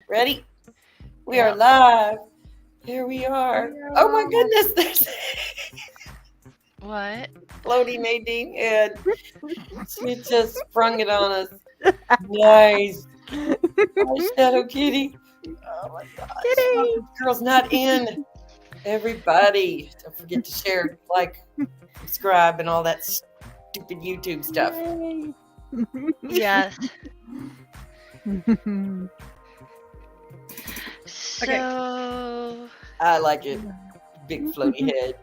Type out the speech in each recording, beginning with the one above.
Ready? We are Yep. live. Here we are. Oh my goodness, there's What? floaty Nadine, and she just sprung it on us. Nice. Hi, Shadow Kitty. Oh my gosh. Oh, Kitty. this girl's not in. Everybody, don't forget to share, like, subscribe, and all that stupid YouTube stuff. Yay. Yes. Okay. So, I like it. Big floaty head.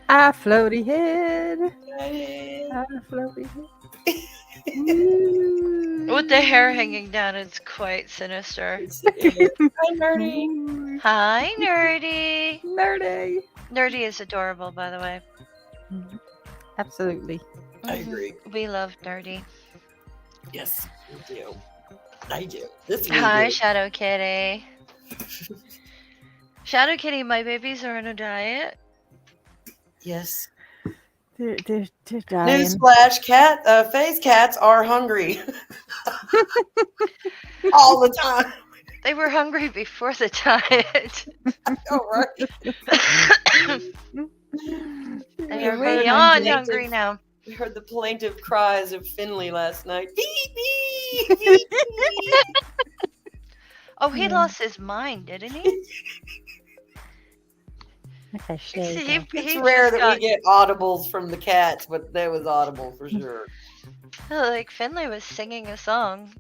A floaty head. Hey. A floaty head. Ooh. with the hair hanging down, it's quite sinister. Hi, Nerdy. Ooh. Hi, Nerdy. Nerdy. Nerdy is adorable, by the way. Absolutely. I agree. We love Nerdy. Yes, we do. I do. This we Hi, do. Shadow Kitty. Shadow Kitty, my babies are on a diet. Yes. They're dying. Newsflash: phase cats are hungry all the time. They were hungry before the diet. Oh, right. They Yeah, are we're beyond native. hungry now. We heard the plaintive cries of Finley last night. Beep, beep, beep, beep. Oh, he Yeah. lost his mind, didn't he? Okay, He It's just rare that got- we get audibles from the cats, but that was audible for sure. like Finley was singing a song.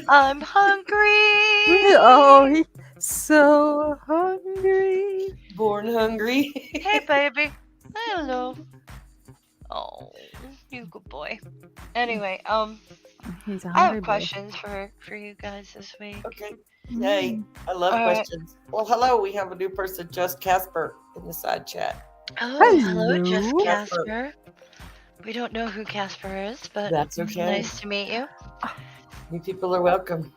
I'm hungry. Oh, he's so hungry. Born hungry. Hey, baby. Hello. Oh, you good boy. Anyway, He's a I hungry have boy. questions for you guys this week. Okay. Yay. I love All right. questions. Well, hello. We have a new person, Just Casper, in the side chat. Oh, hello, just Hello. Casper. We don't know who Casper is, but That's okay. nice to meet you. You people are welcome.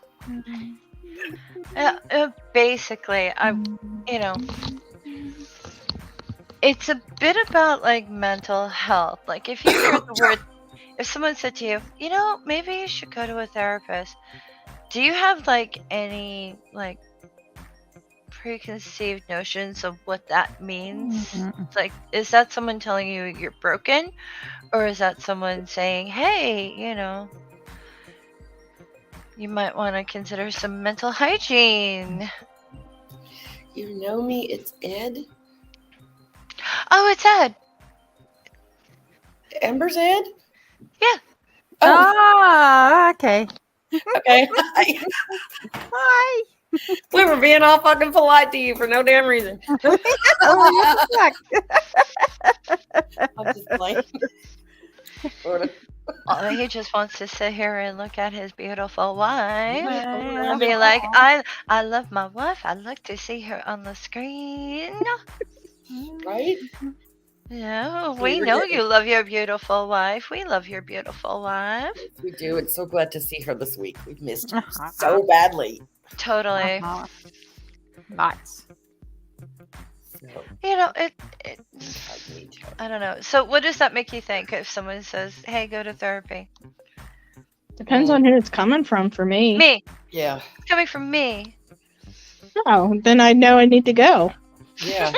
Basically, it's a bit about like mental health. Like if you hear the word, if someone said to you, maybe you should go to a therapist. Do you have like any like preconceived notions of what that means? Mm-mm. Like, is that someone telling you you're broken, or is that someone saying, "Hey, you might want to consider some mental hygiene"? You know me, it's Ed. Oh, it's Ed. Ember's Ed? Yeah. Oh, Ah, okay. okay. Hi. We were being all fucking polite to you for no damn reason. Oh, what the I'm just playing. Sort of. Oh, he just wants to sit here and look at his beautiful wife heck? and be like, I love my wife. I'd like to see her on the screen. Right? Yeah, So we you're know getting- you love your beautiful wife. We love your beautiful wife. We do. It's so glad to see her this week. We've missed her Uh-huh. so badly. Totally. Uh-huh. Lots. So, It I need to. I don't know. So what does that make you think if someone says, "Hey, go to therapy"? Depends on who it's coming from for me. Me. Yeah. It's coming from me. Oh, then I know I need to go. Yeah.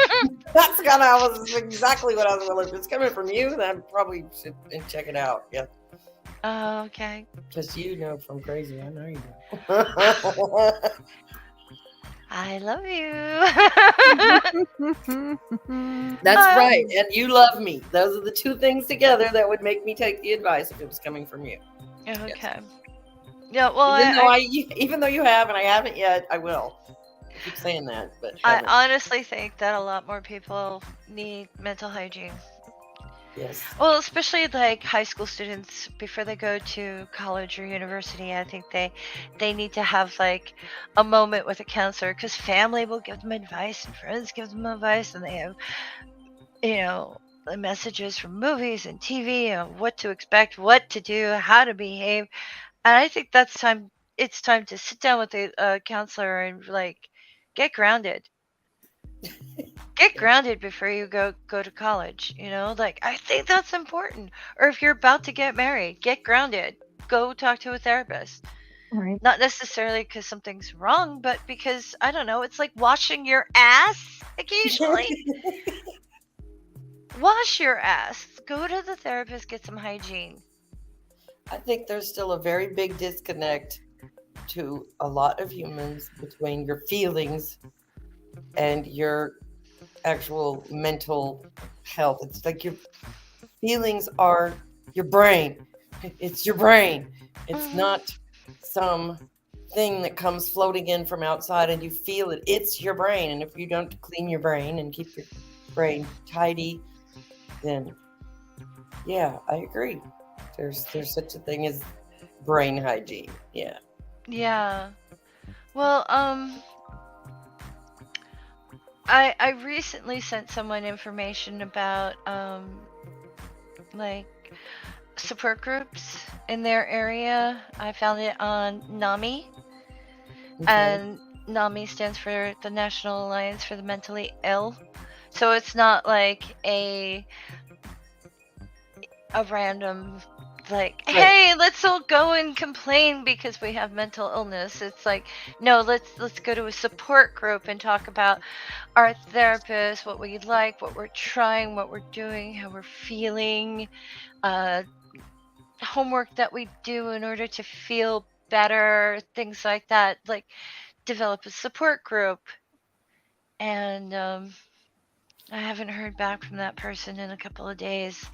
That's kind of exactly what I was going to. If it's coming from you, then I probably should check it out. Yeah. Oh, okay. Because you know from crazy. I know you do. I love you. That's right. And you love me. Those are the two things together that would make me take the advice if it was coming from you. Okay. Yeah, well, Even though you have and I haven't yet, I will. I keep saying that, but I haven't. honestly think that a lot more people need mental hygiene. Yes. Well, especially like high school students before they go to college or university. I think they need to have like a moment with a counselor, because family will give them advice and friends give them advice, and they have the messages from movies and TV on what to expect, what to do, how to behave. And I think it's time to sit down with a counselor and like get grounded. Get grounded before you go to college. Like I think that's important. Or if you're about to get married, get grounded. Go talk to a therapist. Right. Not necessarily because something's wrong, but because, I don't know, it's like washing your ass occasionally. Wash your ass. Go to the therapist, get some hygiene. I think there's still a very big disconnect to a lot of humans between your feelings and your actual mental health. It's like your feelings are your brain. It's your brain. It's Mhm. not some thing that comes floating in from outside and you feel it. It's your brain. And if you don't clean your brain and keep your brain tidy, then yeah, I agree. There's such a thing as brain hygiene. Yeah. Yeah. Well, I recently sent someone information about like support groups in their area. I found it on NAMI, Okay. and NAMI stands for the National Alliance for the Mentally Ill. So it's not like a random like, Right. hey, let's all go and complain because we have mental illness. It's like, no, let's go to a support group and talk about our therapist, what we like, what we're trying, what we're doing, how we're feeling, homework that we do in order to feel better, things like that. Like, develop a support group. And I haven't heard back from that person in a couple of days.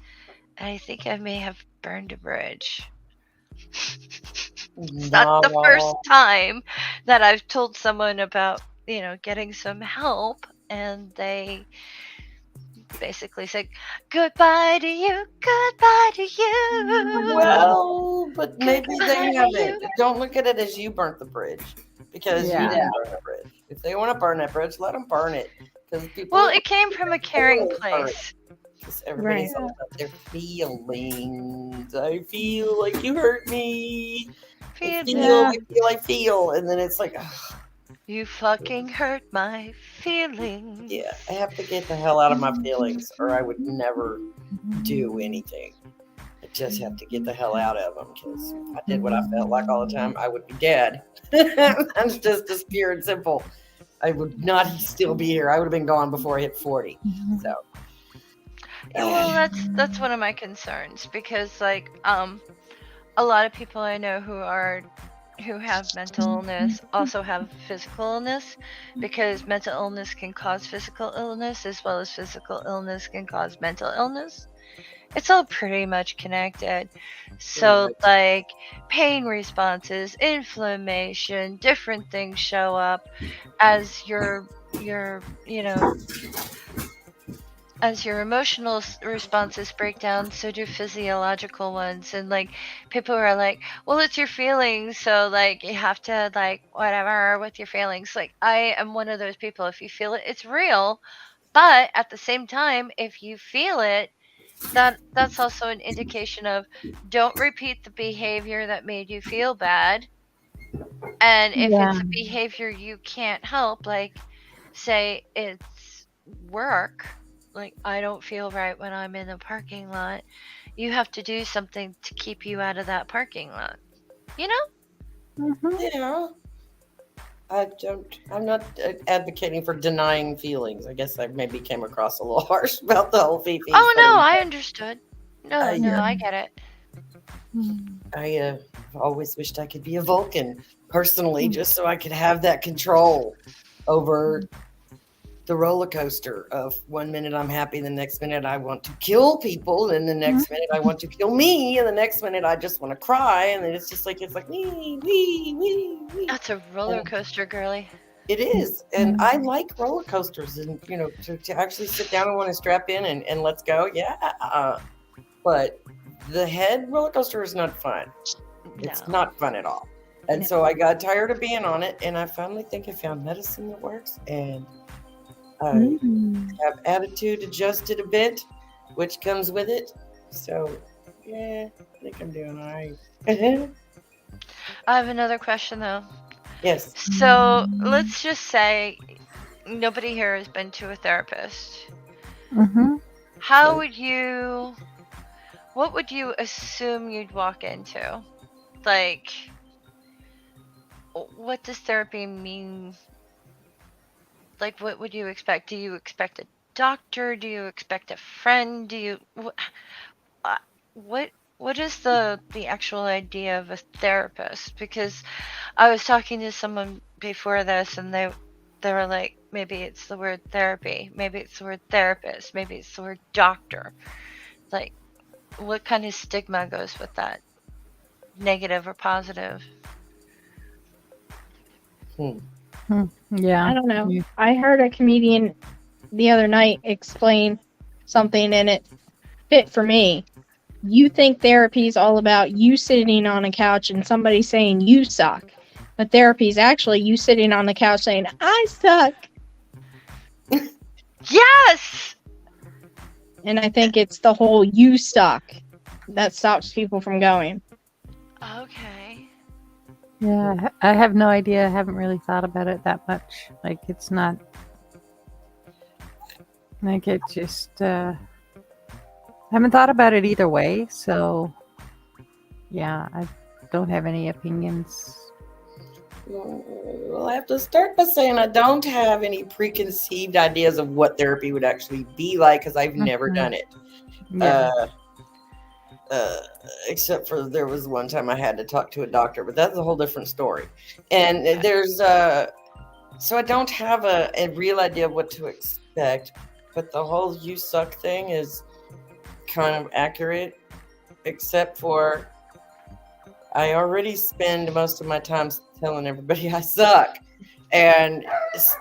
I think I may have burned a bridge. It's not the first No. time that I've told someone about, getting some help, and they basically said, goodbye to you, goodbye to you. Well, but maybe Goodbye they to haven't. you. Don't look at it as you burnt the bridge because you Yeah. didn't burn the bridge. If they want to burn that bridge, let them burn it. Because people, Well, it came from a caring place. because everybody's Right. all about their feelings. I feel like you hurt me. I feel, and then it's like, ugh, You fucking hurt my feelings. yeah, I have to get the hell out of my feelings, or I would never do anything. I just have to get the hell out of them because if I did what I felt like all the time, I would be dead. That's just as pure and simple. I would not still be here. I would have been gone before I hit 40. So, Yeah, well, that's one of my concerns, because like a lot of people I know who have mental illness also have physical illness, because mental illness can cause physical illness as well as physical illness can cause mental illness. It's all pretty much connected. So much. like pain responses, inflammation, different things show up as your as your emotional responses break down, so do physiological ones. And like, people are like, well, it's your feelings, so like you have to like whatever with your feelings. Like, I am one of those people. If you feel it, it's real. But at the same time, if you feel it, that's also an indication of, don't repeat the behavior that made you feel bad. And if Yeah. it's a behavior you can't help, like say it's work, like I don't feel right when I'm in the parking lot, you have to do something to keep you out of that parking lot. You know? Yeah. I'm not advocating for denying feelings. I guess I maybe came across a little harsh about the whole Fifi Oh no, thing. I understood. No, I get it. I always wished I could be a Vulcan personally, just so I could have that control over the roller coaster of 1 minute I'm happy, the next minute I want to kill people, and the next minute I want to kill me, and the next minute I just want to cry, and then it's like wee wee wee wee. That's a roller coaster, girly. It is, and I like roller coasters, and to actually sit down and want to strap in and let's go, yeah. But the head roller coaster is not fun. It's No. not fun at all. And so I got tired of being on it, and I finally think I found medicine that works, and I have attitude adjusted a bit, which comes with it. So, yeah, I think I'm doing all right. I have another question though. Yes. So let's just say nobody here has been to a therapist. How would you, what would you assume you'd walk into? Like, what does therapy mean? Like, what would you expect? Do you expect a doctor? Do you expect a friend? Do you uh, what what is the actual idea of a therapist? Because I was talking to someone before this, and they were like, maybe it's the word therapy, maybe it's the word therapist, maybe it's the word doctor. Like, what kind of stigma goes with that? Negative or positive? Yeah. I don't know. You- I heard a comedian the other night explain something and it fit for me. You think therapy is all about you sitting on a couch and somebody saying you suck. But therapy is actually you sitting on the couch saying, I suck. Yes. And I think it's the whole you suck that stops people from going. Okay. Yeah, I have no idea. I haven't really thought about it that much. Like, it's not. Like, it just. I haven't thought about it either way, so. Yeah, I don't have any opinions. Well, I have to start by saying I don't have any preconceived ideas of what therapy would actually be like because I've never Mhm. done it. Yeah. Except for there was one time I had to talk to a doctor, but that's a whole different story. And there's so I don't have a real idea of what to expect, but the whole "you suck" thing is kind of accurate, except for I already spend most of my time telling everybody I suck, and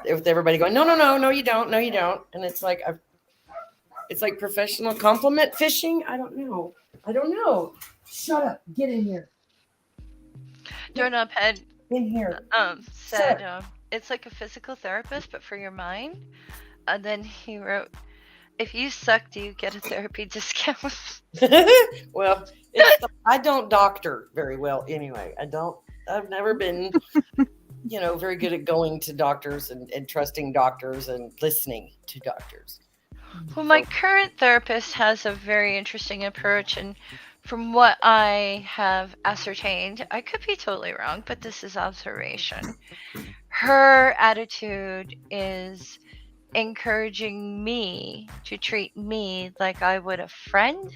with everybody going, no, no, no, no, you don't, no, you don't, and it's like it's like professional compliment fishing. I don't know. Shut up. Get in here. Doorknob Head In here. said Sure. it's like a physical therapist, but for your mind. And then he wrote, "If you suck, do you get a therapy discount?" Well, I don't doctor very well anyway. I've never been, very good at going to doctors and trusting doctors and listening to doctors. Well, my current therapist has a very interesting approach, and from what I have ascertained, I could be totally wrong, but this is observation. Her attitude is encouraging me to treat me like I would a friend.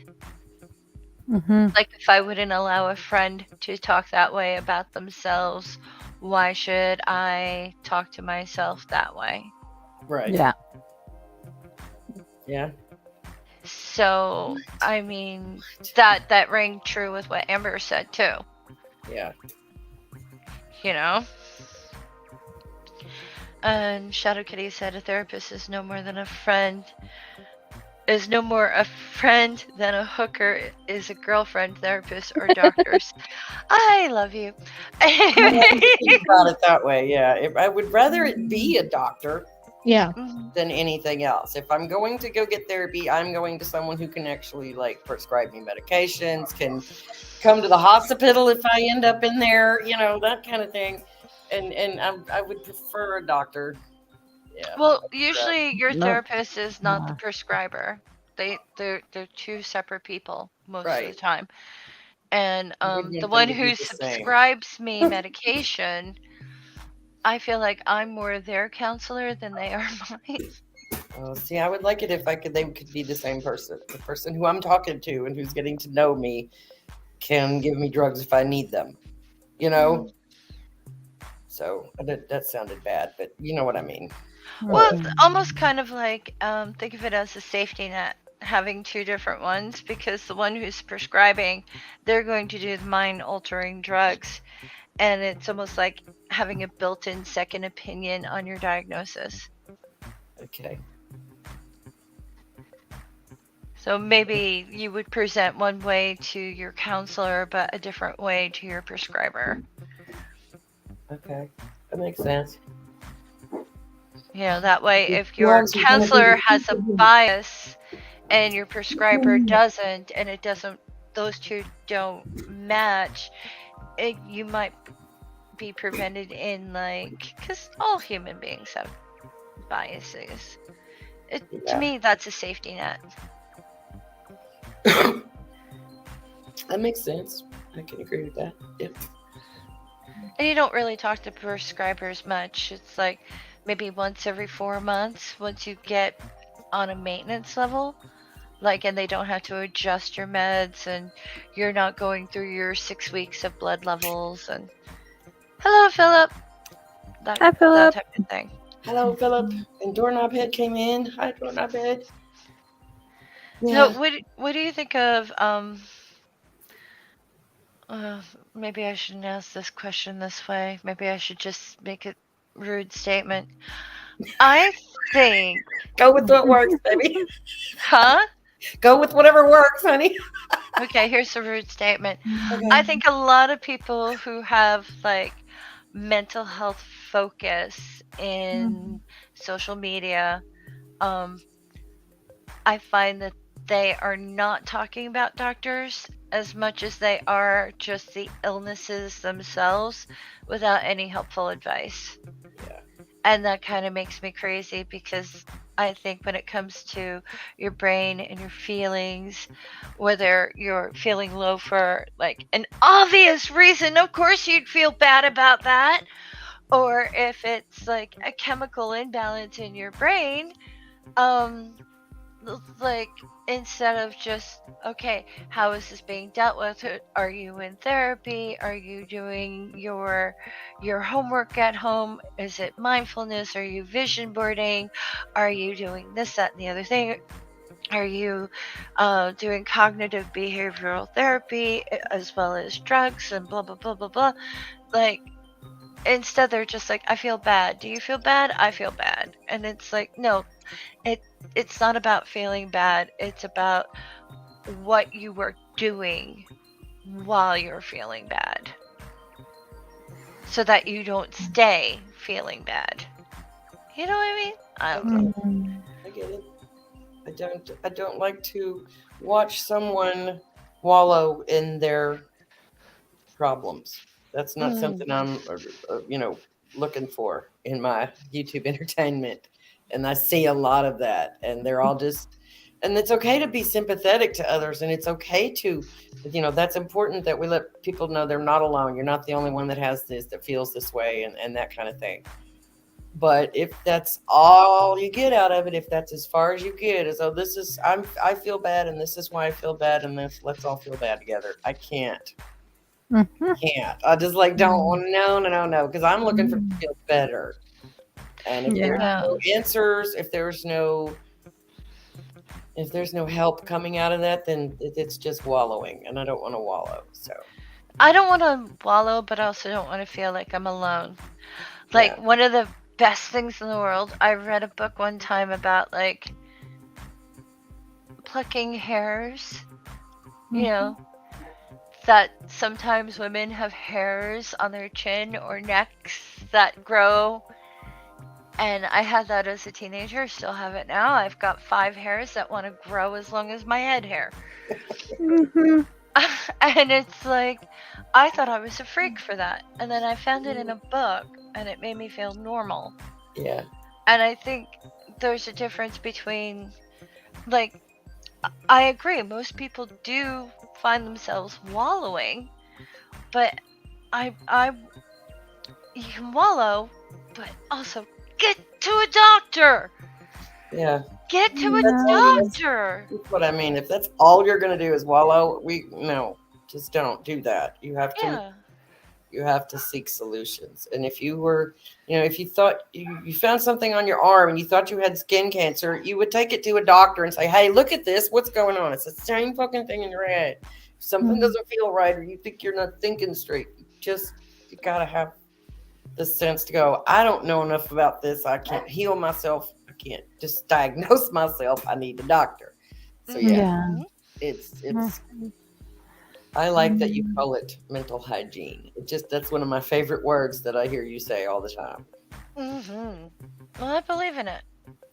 Mm-hmm. Like, if I wouldn't allow a friend to talk that way about themselves, why should I talk to myself that way? Right. Yeah. Yeah. So, I mean, that rang true with what Amber said too. Yeah. You know? And Shadow Kitty said a therapist is no more than a friend. Is no more a friend than a hooker is a girlfriend, therapist, or doctors. I love you. Think about it that way. Yeah. I would rather it be a doctor Yeah. than anything else. If I'm going to go get therapy, I'm going to someone who can actually prescribe me medications, can come to the hospital if I end up in there, that kind of thing. And I would prefer a doctor. Yeah. Well, usually your No. therapist is not the prescriber. They're two separate people most of the Right. time. And I would the want one them to be who the same. subscribes me medication, I feel like I'm more their counselor than they are mine. See, I would like it if they could be the same person. The person who I'm talking to and who's getting to know me can give me drugs if I need them. So that sounded bad, but you know what I mean. Well, it's almost kind of like think of it as a safety net, having two different ones, because the one who's prescribing, they're going to do the mind-altering drugs, and it's almost like having a built-in second opinion on your diagnosis. Okay. So maybe you would present one way to your counselor, but a different way to your prescriber. Okay. That makes sense. That way, if your counselor has a bias and your prescriber doesn't, and those two don't match, you might be prevented in, because all human beings have biases. To me, that's a safety net. That makes sense. I can agree with that. Yeah. And you don't really talk to prescribers much. It's like maybe once every 4 months once you get on a maintenance level. Like, and they don't have to adjust your meds, and you're not going through your 6 weeks of blood levels. And hello, Philip. That, Hi, that Philip. type of thing. Hello, Philip. And Doorknob Head came in. Hi, Doorknob Head. So, what do you think of maybe I shouldn't ask this question this way. Maybe I should just make a rude statement. I think, Go with what works, baby. huh? Go with whatever works, honey. Okay, here's a rude statement. Okay. I think a lot of people who have like mental health focus in social media, I find that they are not talking about doctors as much as they are just the illnesses themselves without any helpful advice. Yeah. And that kind of makes me crazy because I think when it comes to your brain and your feelings, whether you're feeling low for like an obvious reason, of course you'd feel bad about that, or if it's like a chemical imbalance in your brain, like instead of just, okay, how is this being dealt with? Are you in therapy? Are you doing your homework at home? Is it mindfulness? Are you vision boarding? Are you doing this, that, and the other thing? Are you doing cognitive behavioral therapy as well as drugs and blah blah blah blah blah? Like, instead they're just like, I feel bad. Do you feel bad? I feel bad. And it's like, no, it's not about feeling bad. It's about what you were doing while you're feeling bad, so that you don't stay feeling bad. You know what I mean? I don't know. I get it. I don't like to watch someone wallow in their problems. That's not something I'm looking for in my YouTube entertainment. And I see a lot of that, and they're all just, and it's okay to be sympathetic to others, and it's okay to, that's important that we let people know they're not alone. You're not the only one that has this, that feels this way, and that kind of thing. But if that's all you get out of it, if that's as far as you get, is, oh, I feel bad, and this is why I feel bad, and let's all feel bad together. I can't. Can't. I just don't want to. No, because I'm looking for to feel better. And if there's no answers, if there's no help coming out of that, then it's just wallowing, and I don't want to wallow. So I don't want to wallow, but I also don't want to feel like I'm alone. Like, one of the best things in the world, I read a book one time about like plucking hairs. You know, that sometimes women have hairs on their chin or necks that grow. And I had that as a teenager, still have it now. I've got 5 hairs that want to grow as long as my head hair. And it's like, I thought I was a freak for that. And then I found it in a book, and it made me feel normal. Yeah. And I think there's a difference between, like, I agree, most people do find themselves wallowing, but you can wallow, but also get to a doctor. Yeah. Get to a doctor. That's what I mean. If that's all you're going to do is wallow, just don't do that. You have to. You have to seek solutions. And if you were, if you thought you found something on your arm and you thought you had skin cancer, you would take it to a doctor and say, hey, look at this. What's going on? It's the same fucking thing in your head. If something doesn't feel right, or you think you're not thinking straight, you got to have the sense to go, I don't know enough about this. I can't heal myself. I can't just diagnose myself. I need a doctor. So it's I like that you call it mental hygiene. That's one of my favorite words that I hear you say all the time. Well, I believe in it.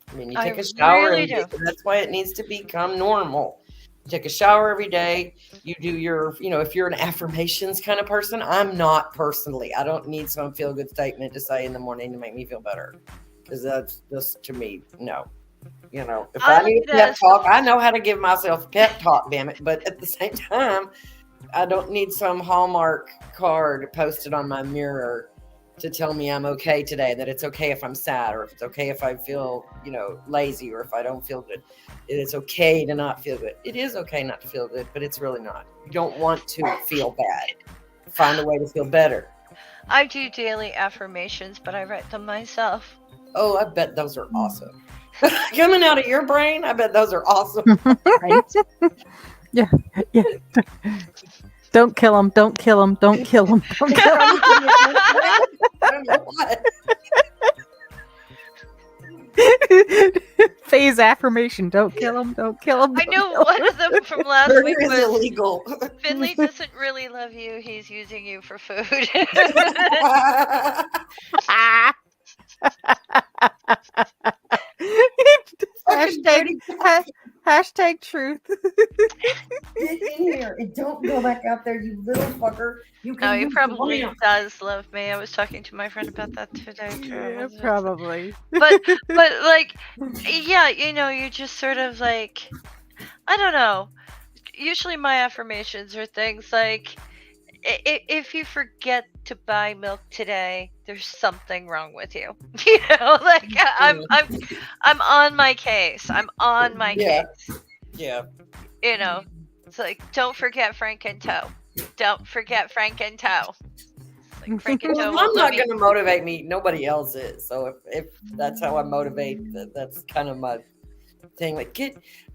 I mean, you take a shower every day. That's why it needs to become normal. You take a shower every day. You do your, if you're an affirmations kind of person, I'm not personally. I don't need some feel-good statement to say in the morning to make me feel better. Because that's just, to me, no. If I need a pep talk, I know how to give myself a pep talk, damn it. But at the same time, I don't need some Hallmark card posted on my mirror to tell me I'm okay today, that it's okay if I'm sad, or if it's okay if I feel, lazy, or if I don't feel good. It's okay to not feel good. It is okay not to feel good, but it's really not. You don't want to feel bad. Find a way to feel better. I do daily affirmations, but I write them myself. Oh, I bet those are awesome. Coming out of your brain, I bet those are awesome. Right? Yeah. Don't kill him. Don't kill him. Don't kill him. Don't kill him. I don't know what. Phase affirmation. Don't kill him. Don't kill him. I know one of them from last Murder week is was illegal. Finley doesn't really love you. He's using you for food. Hashtag truth. Get in here and don't go back out there, you little fucker. You can No, he use the probably lamp. does love me. I was talking to my friend about that today too. Yeah, probably. But like, yeah, you just sort of like, I don't know. Usually my affirmations are things like, if you forget to buy milk today, there's something wrong with you. Like I'm on my case. I'm on my Yeah. case. Yeah. It's like, don't forget Frank and Toe. Don't forget Frank and Toe. It's like Frank and Toe. Well, I'm won't not let me- going to motivate me. Nobody else is. So if that's how I motivate, that's kind of my thing. Like,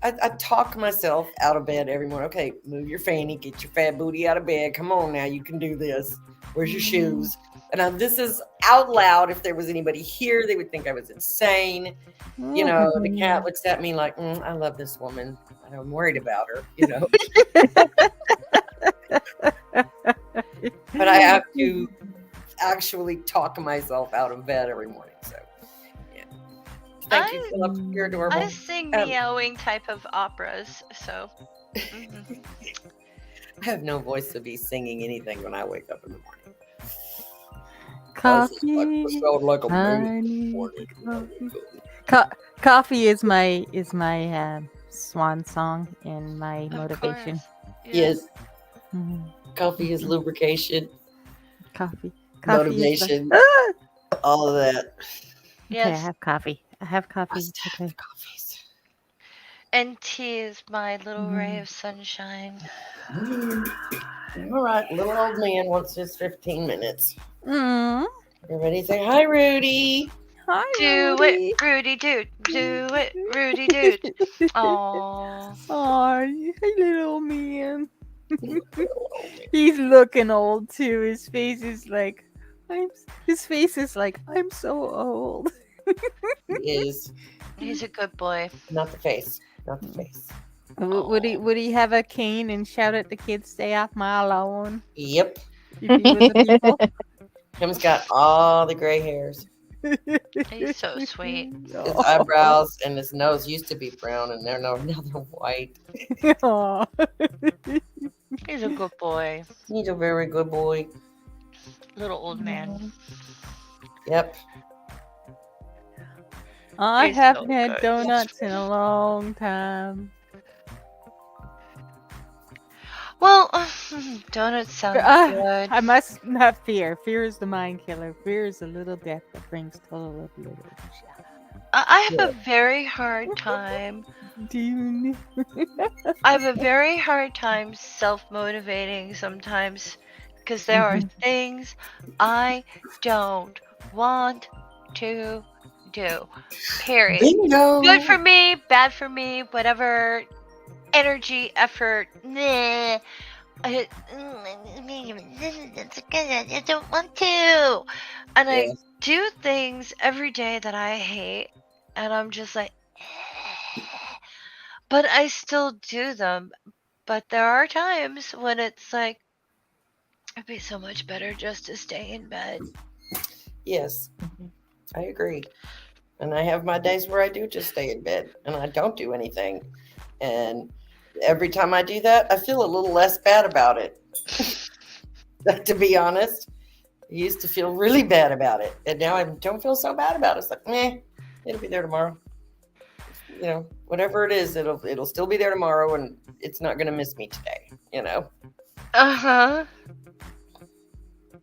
I talk myself out of bed every morning. Okay, move your fanny, get your fat booty out of bed. Come on now, you can do this. Where's your shoes? And this is out loud. If there was anybody here, they would think I was insane. The cat looks at me like, I love this woman. I'm worried about her, But I have to actually talk myself out of bed every morning. So, yeah. Thank you, Philip. You're adorable. I sing meowing type of operas, so. Mhm. I have no voice to be singing anything when I wake up in the morning. Coffee. I sound like a I baby in the need morning. Coffee is my swan song and my Of motivation. course. Yes, Mhm. coffee is lubrication, Coffee. Is motivation, Ah! all of that. Okay, I Yes. have coffee. I have coffee. Must have Okay. coffees. And tea is my little ray Mhm. of sunshine. All right, little old man wants his 15 minutes. Mm. Everybody say hi, Rudy. Hi, Do Rudy. it, Rudy dude. Do it, Rudy dude. Aww. Aw, hey, little man. Little old man. He's looking old too. His face is like, I'm so old. He is He's a good boy. not the face, not the face. Would he have a cane and shout at the kids, "Stay off my lawn"? Yep, If he was a people. him's got all the gray hairs. He's so sweet. His eyebrows and his nose used to be brown, and now they're white. Aw. He's a good boy. He's a very good boy. Little old man. Yep. I He's haven't so had good. donuts in a long time. Well, donuts sound good. I must not fear. Fear is the mind killer. Fear is the little death that brings total oblivion. I have a very hard time. Dune. I have a very hard time self-motivating sometimes because there are things I don't want to do. Period. Bingo. Good for me, bad for me, whatever. Energy, effort, nah. I don't want to. And I Yeah. do things every day that I hate, and I'm just like, but I still do them. But there are times when it's like, it'd be so much better just to stay in bed. Yes, I agree. And I have my days where I do just stay in bed and I don't do anything. And every time I do that, I feel a little less bad about it. To be honest, I used to feel really bad about it. And now I don't feel so bad about it. It's like, it'll be there tomorrow. Whatever it is, it'll still be there tomorrow, and it's not going to miss me today, Uh-huh.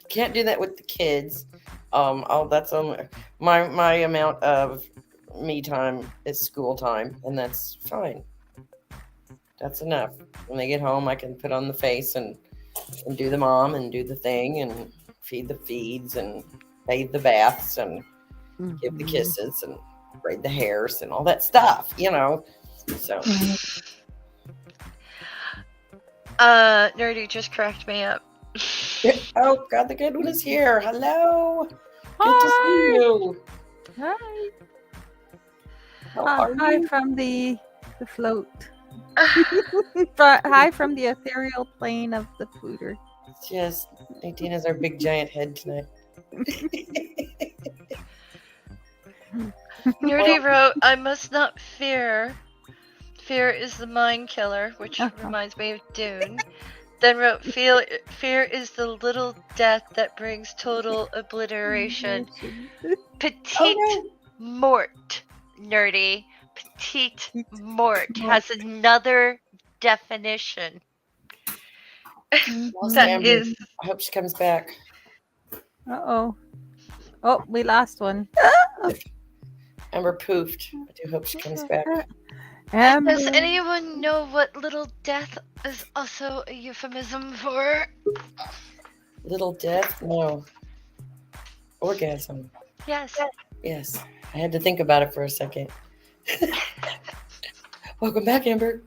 Can't do that with the kids. That's only my amount of me time is school time, and that's fine. That's enough. When they get home, I can put on the face and do the mom and do the thing and feed the feeds and bathe the baths and give the Mhm. kisses and braid the hairs and all that stuff, you know. So Nerdy just cracked me up. oh God, the good one is here. Hello. Good to see Hi. you. Hi. How are Hi you? from the float. Hi from the ethereal plane of the fooder. Yes, Nadine has our big giant head tonight. Nerdy wrote, I must not fear. Fear is the mind killer, which reminds me of Dune. Then wrote, fear is the little death that brings total obliteration. Petite mort, Nerdy. Petite mort has another definition. Lost That Amber. is I hope she comes back. Uh-oh. Oh, we lost one. Amber poofed. I do hope she comes back. Amber. Does anyone know what little death is also a euphemism for? Little death? No. Orgasm. Yes. Yes. I had to think about it for a second. Welcome back, Amber.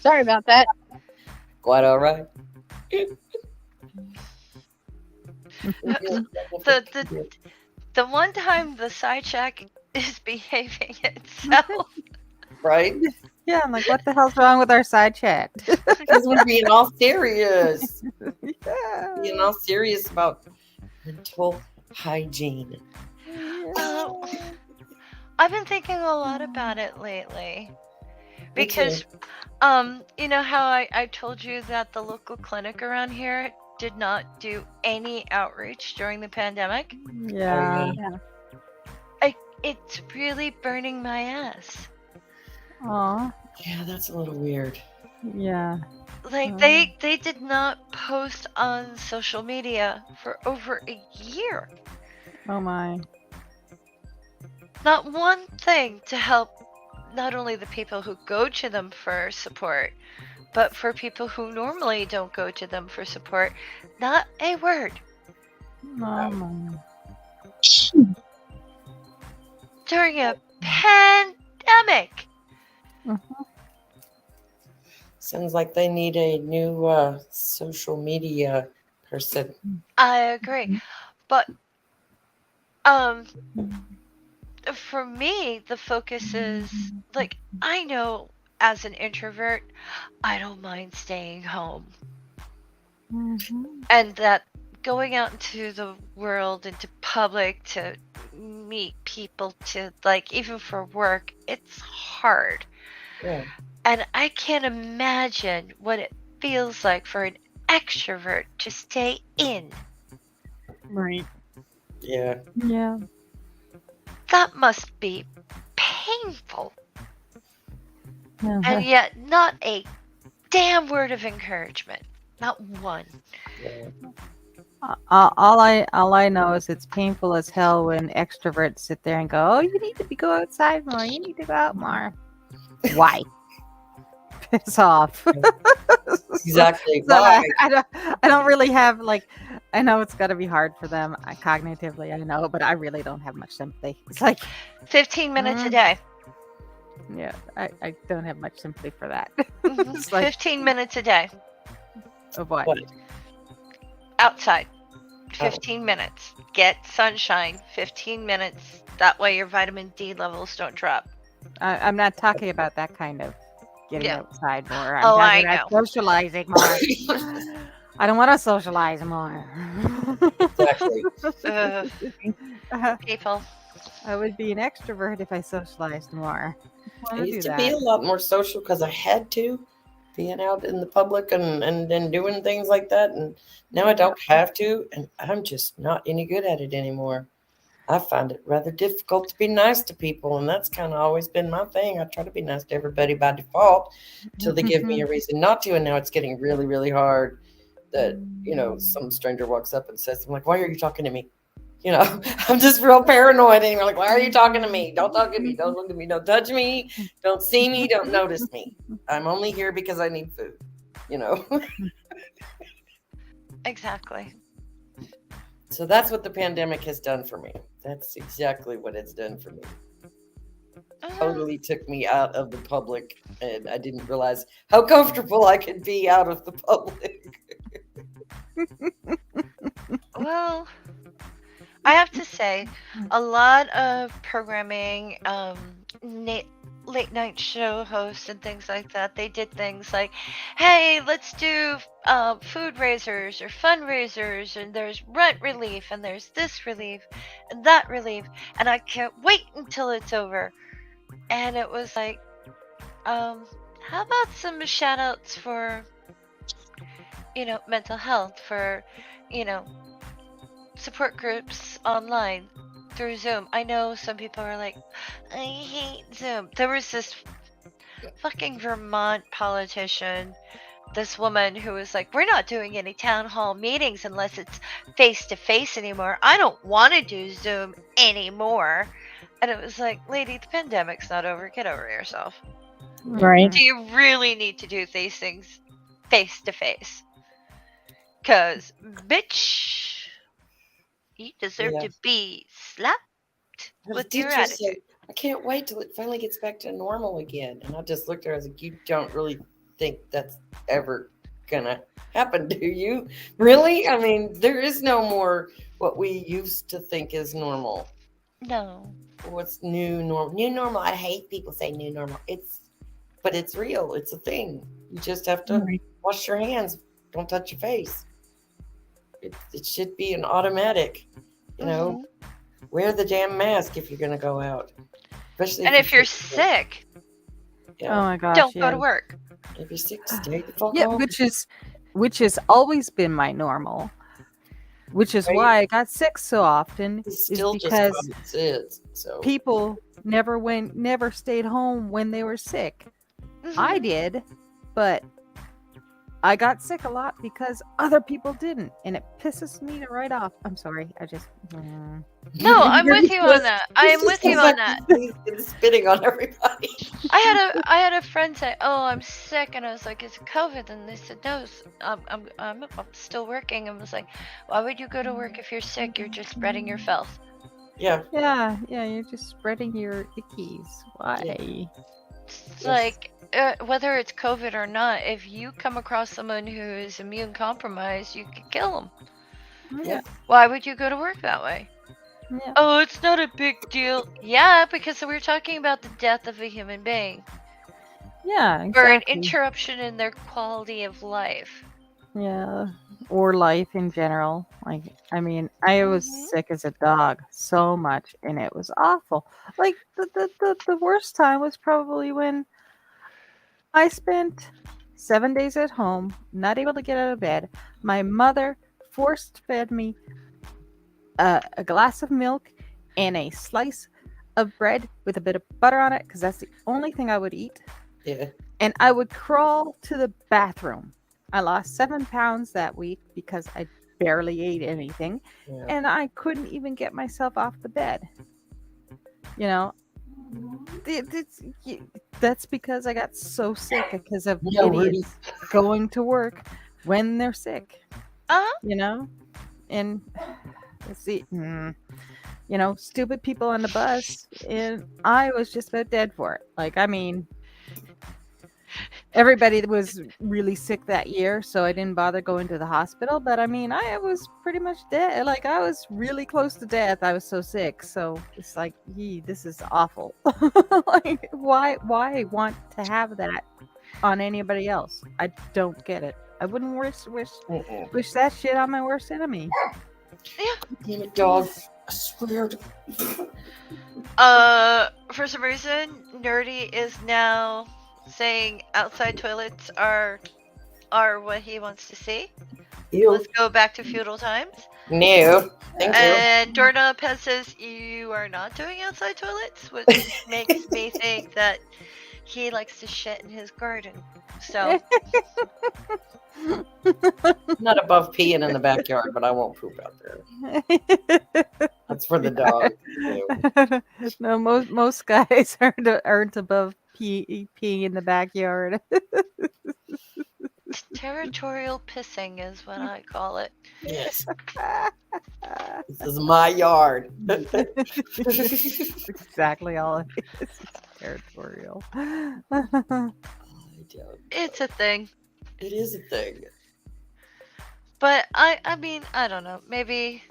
Sorry about that. Quite all right. The one time the side shack is behaving itself. Right? Yeah, I'm like, what the hell's wrong with our side chat? Because we're being all serious. Yeah. Being all serious about mental hygiene. I've been thinking a lot about it lately. Me too. Because, you know how I told you that the local clinic around here did not do any outreach during the pandemic? Yeah. It's really burning my ass. Aw. Yeah, that's a little weird. Yeah. Like, they did not post on social media for over a year. Oh my. Not one thing to help not only the people who go to them for support, but for people who normally don't go to them for support. Not a word. Oh my. During a pandemic. Sounds like they need a new social media person. I agree. But for me, the focus is like, I know as an introvert, I don't mind staying home. And that going out into the world, into public, to meet people, to like, even for work, it's hard. Yeah. And I can't imagine what it feels like for an extrovert to stay in. Right. Yeah. Yeah. That must be painful. Uh-huh. And yet, not a damn word of encouragement. Not one. Yeah. All I know is it's painful as hell when extroverts sit there and go, "Oh, you need to go outside more. You need to go out more." Why? Piss off. Exactly. So Why? I don't really have like. I know it's got to be hard for them cognitively. I know, but I really don't have much sympathy. It's like 15 minutes a day. Yeah, I don't have much sympathy for that. Mhm. It's like, 15 minutes a day. of what? What? Outside. 15 minutes. Get sunshine. 15 minutes. That way your vitamin D levels don't drop. I'm not talking about that kind of getting Yeah. outside more. I'm Oh, talking I about socializing more. I don't want to socialize more. Exactly. People. I would be an extrovert if I socialized more. I used to be a lot more social because I had to, being out in the public and doing things like that. And now I don't have to, and I'm just not any good at it anymore. I find it rather difficult to be nice to people, and that's kind of always been my thing. I try to be nice to everybody by default till they give me a reason not to, and now it's getting really, really hard that, some stranger walks up and says, I'm like, why are you talking to me? I'm just real paranoid, and you're like, why are you talking to me? Don't talk to me. Don't look at me. Don't touch me. Don't see me. Don't notice me. I'm only here because I need food, Exactly. So that's what the pandemic has done for me. That's exactly what it's done for me. Totally took me out of the public, and I didn't realize how comfortable I could be out of the public. Well, I have to say, a lot of programming, late night show hosts and things like that, they did things like, hey, let's do food raisers or fundraisers, and there's rent relief, and there's this relief and that relief, and I can't wait until it's over. And it was like, how about some shout outs for, mental health, for, support groups online through Zoom. I know some people are like, I hate Zoom. There was this fucking Vermont politician, this woman who was like, we're not doing any town hall meetings unless it's face to face anymore. I don't want to do Zoom anymore. And it was like, lady, the pandemic's not over. Get over yourself. Right. Do you really need to do these things face to face? Because, bitch, you deserve to be slapped with your attitude. Said, I can't wait till it finally gets back to normal again. And I just looked at her, I was like, you don't really think that's ever gonna happen, do you? Really? I mean, there is no more what we used to think is normal. No. What's new normal? New normal. I hate people say new normal. But it's real. It's a thing. You just have to wash your hands. Don't touch your face. It should be an automatic. Wear the damn mask if you're gonna go out. Especially if you're sick. Yeah. Oh my gosh! Don't go to work. If you're sick, stay the fuck Yeah, home. which has always been my normal. Which is why I got sick so often. It's is still because just is. So people never stayed home when they were sick. I did, but I got sick a lot because other people didn't, and it pisses me right off. I'm sorry. I just No, I'm with you on that. I am with you on that. Spitting on everybody. I had a friend say, "Oh, I'm sick," and I was like, "Is it COVID?" And they said, "No, I'm still working." And I was like, "Why would you go to work if you're sick? You're just spreading your filth." Yeah. You're just spreading your ickies. Why? Yeah. It's like, whether it's COVID or not, if you come across someone who is immune compromised, you could kill them. Yeah. Why would you go to work that way? Yeah. Oh, it's not a big deal. Yeah, because we're talking about the death of a human being. Yeah, exactly. Or an interruption in their quality of life. Yeah, or life in general. Like, I mean, I was sick as a dog so much, and it was awful. Like, the worst time was probably when I spent 7 days at home, not able to get out of bed. My mother forced fed me a glass of milk and a slice of bread with a bit of butter on it, because that's the only thing I would eat. Yeah. And I would crawl to the bathroom. I lost 7 pounds that week because I barely ate anything. Yeah. And I couldn't even get myself off the bed. That's because I got so sick because of idiots going to work when they're sick. And let's see, stupid people on the bus, and I was just about dead for it. Like, I mean, everybody was really sick that year, so I didn't bother going to the hospital. But I mean, I was pretty much dead. Like, I was really close to death. I was so sick. So it's like, this is awful. Like, why want to have that on anybody else? I don't get it. I wouldn't wish that shit on my worst enemy. Yeah. Damn it, dog. I swear. For some reason, Nerdy is now saying outside toilets are what he wants to see. Ew. Let's go back to feudal times. No, thank you. And Doorknob Pet says you are not doing outside toilets, which makes me think that he likes to shit in his garden. So Not above peeing in the backyard, but I won't poop out there. That's for the dog. No, most guys aren't above peeing in the backyard. territorial pissing is what I call it. Yes, this is my yard. Exactly all it is. It's territorial. It's a thing. It is a thing. But I mean, I don't know. Maybe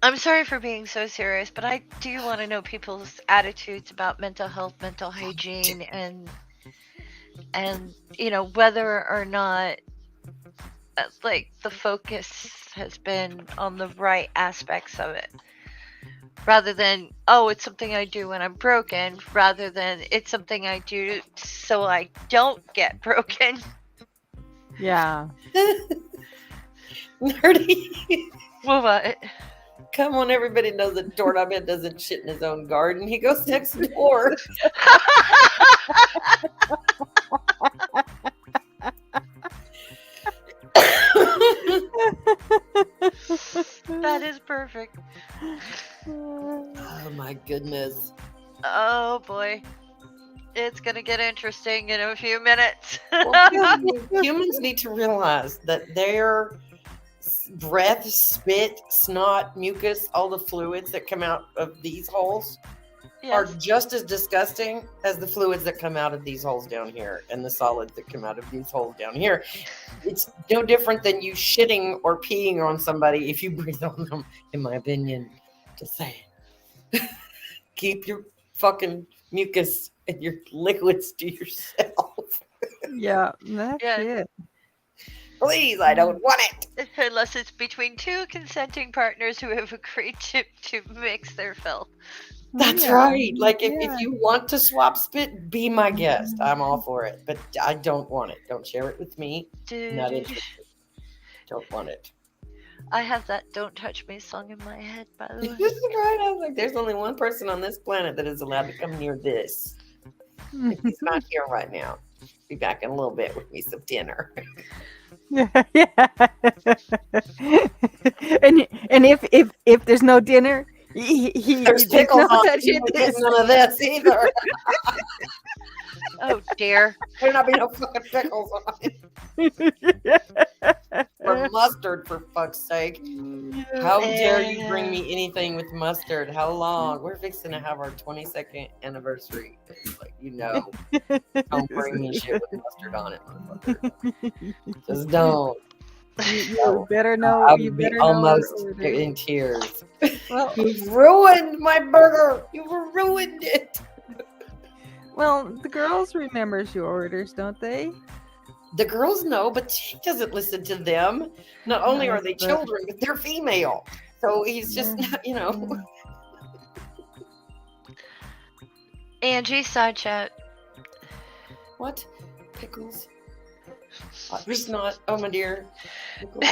I'm sorry for being so serious, but I do want to know people's attitudes about mental health, mental hygiene, and whether or not like the focus has been on the right aspects of it, rather than it's something I do when I'm broken, rather than it's something I do so I don't get broken. Yeah. Nerdy. What? Come on, everybody knows that Doorknob doesn't shit in his own garden. He goes next door. That is perfect. Oh my goodness. Oh boy. It's gonna get interesting in a few minutes. Well, humans need to realize that their breath, spit, snot, mucus, all the fluids that come out of these holes are Yes. just as disgusting as the fluids that come out of these holes down here and the solids that come out of these holes down here. It's no different than you shitting or peeing on somebody if you breathe on them, in my opinion. Just saying. Keep your fucking mucus and your liquids to yourself. Yeah, that's Yeah. it. Please, I don't want it. Unless it's between two consenting partners who have agreed to mix their filth. That's Yeah. right. Like, if Yeah. you want to swap spit, be my guest. I'm all for it. But I don't want it. Don't share it with me. Not interested. Don't want it. I have that "Don't Touch Me" song in my head, by the way. This is right. I was like, there's only one person on this planet that is allowed to come near this. And he's not here right now. Be back in a little bit with me some dinner. Yeah. and if there's no dinner, There's pickles no on touch it. You it. don't get none of this either. Oh dear. There'll not be no fucking pickles on it. Or mustard, for fuck's sake. How dare you bring me anything with mustard? How long? We're fixing to have our 22nd anniversary. Like, don't bring me shit with mustard on it, motherfucker. Just don't. You better know. I'll You be better know. almost your order. in tears. Well, You've ruined my burger. You've ruined it. well, the girls remembers your orders, don't they? The girls know, but he doesn't listen to them. Not only are they But- children, but they're female. So he's just, Angie, side chat. What? Pickles? There's not. Oh, my dear. Pickles.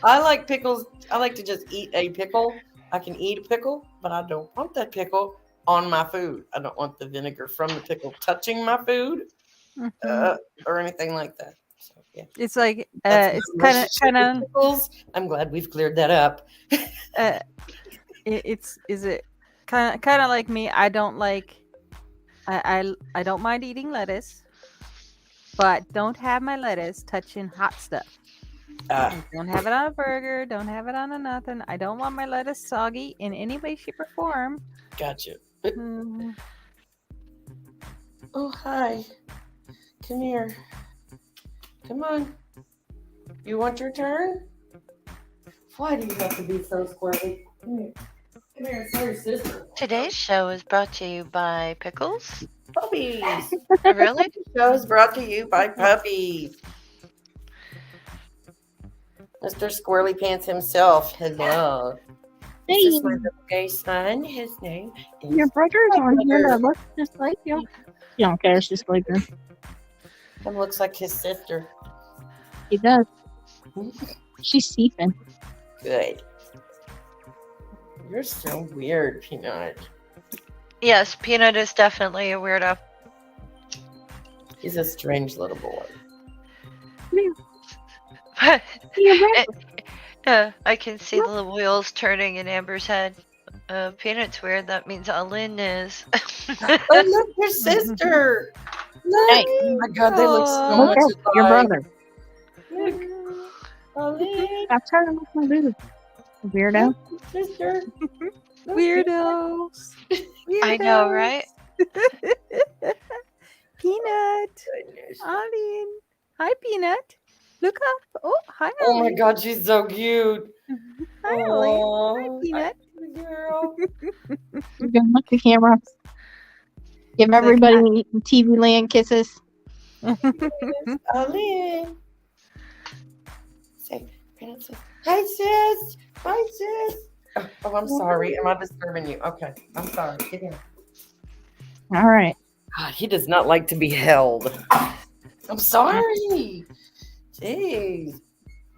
I like pickles. I like to just eat a pickle. I can eat a pickle, but I don't want that pickle on my food. I don't want the vinegar from the pickle touching my food or anything like that. So, yeah. It's like That's it's my kind relationship of with pickles. I'm glad we've cleared that up. is it kind of like me? I don't like. I don't mind eating lettuce, but don't have my lettuce touching hot stuff. Don't have it on a burger. Don't have it on a nothing. I don't want my lettuce soggy in any way, shape, or form. Gotcha. Mm. Oh, hi. Come here. Come on. You want your turn? Why do you have to be so squirrely? Come here. Come here, sorry, sister. Today's show is brought to you by Pickles. Puppies. Really? The show is brought to you by puppies. Mr. Squirrely Pants himself. Hello. This is my little gay son. His name is Your brother's on here that Bugger. looks just like you. You don't care, it's just like her. and looks like his sister. He does. She's seething. Good. You're so weird, Peanut. Yes, Peanut is definitely a weirdo. He's a strange little boy. I can see the little wheels turning in Amber's head. Peanut's weird. That means Alin is. Oh, look, your sister. Look. Hey. Oh my God, they look so Oh. much Look at your alike. brother. Look. Ollie, Stop turning off my boob. Weirdo. sister. Look. Weirdos. I know, right? Peanut. Goodness. Alien. Hi, Peanut. Look up. Oh, hi, Oh my Alien. God, she's so cute. Hi, Alien. Hi, Aw, Peanut. girl. You can look at the camera. Give everybody in TV land kisses. Ollie. Say, Peanut says, hi, sis. Hi, sis. Oh, I'm sorry. Am I disturbing you? Okay, I'm sorry. Get in. All right. God, he does not like to be held. I'm sorry. Jeez.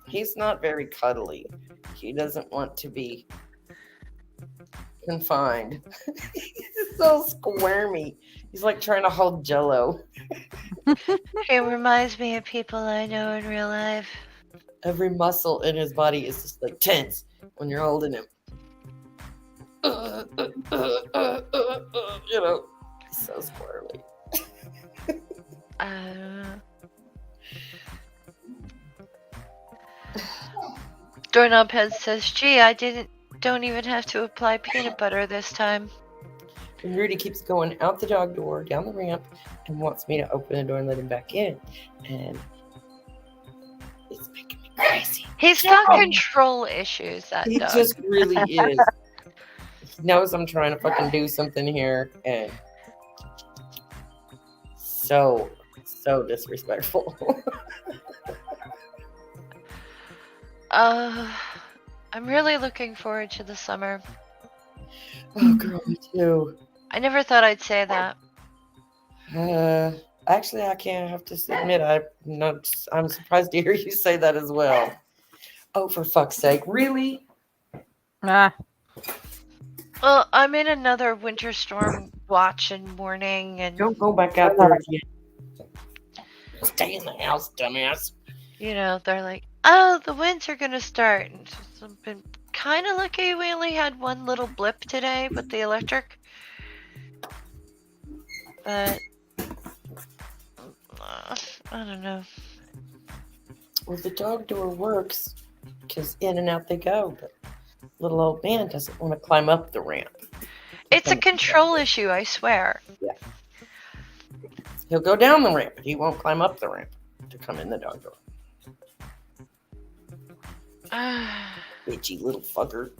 He's not very cuddly. He doesn't want to be confined. He's so squirmy. He's like trying to hold jello. He reminds me of people I know in real life. Every muscle in his body is just like tense when you're holding him. You know, he's so squirrely. Doorknob Head says, "Gee, don't even have to apply peanut butter this time." And Rudy keeps going out the dog door, down the ramp, and wants me to open the door and let him back in. And it's making me crazy. He's got control issues, that He dog. just really is. He knows I'm trying to fucking do something here, and so disrespectful. I'm really looking forward to the summer. Oh, girl, me too. I never thought I'd say that. Actually, I can't have to admit I'm surprised to hear you say that as well. Oh, for fuck's sake, really? Ah, Well, I'm in another winter storm watch and warning, and Don't go back out there again. Stay in the house, dumbass. you know, they're like, "Oh, the winds are gonna start." And so I've been kind of lucky. We only had one little blip today with the electric, but I don't know. Well, the dog door works because in and out they go, but little old man doesn't want to climb up the ramp. It's a control issue, I swear. He'll go down the ramp, but he won't climb up the ramp to come in the dog door. Bitchy little fucker.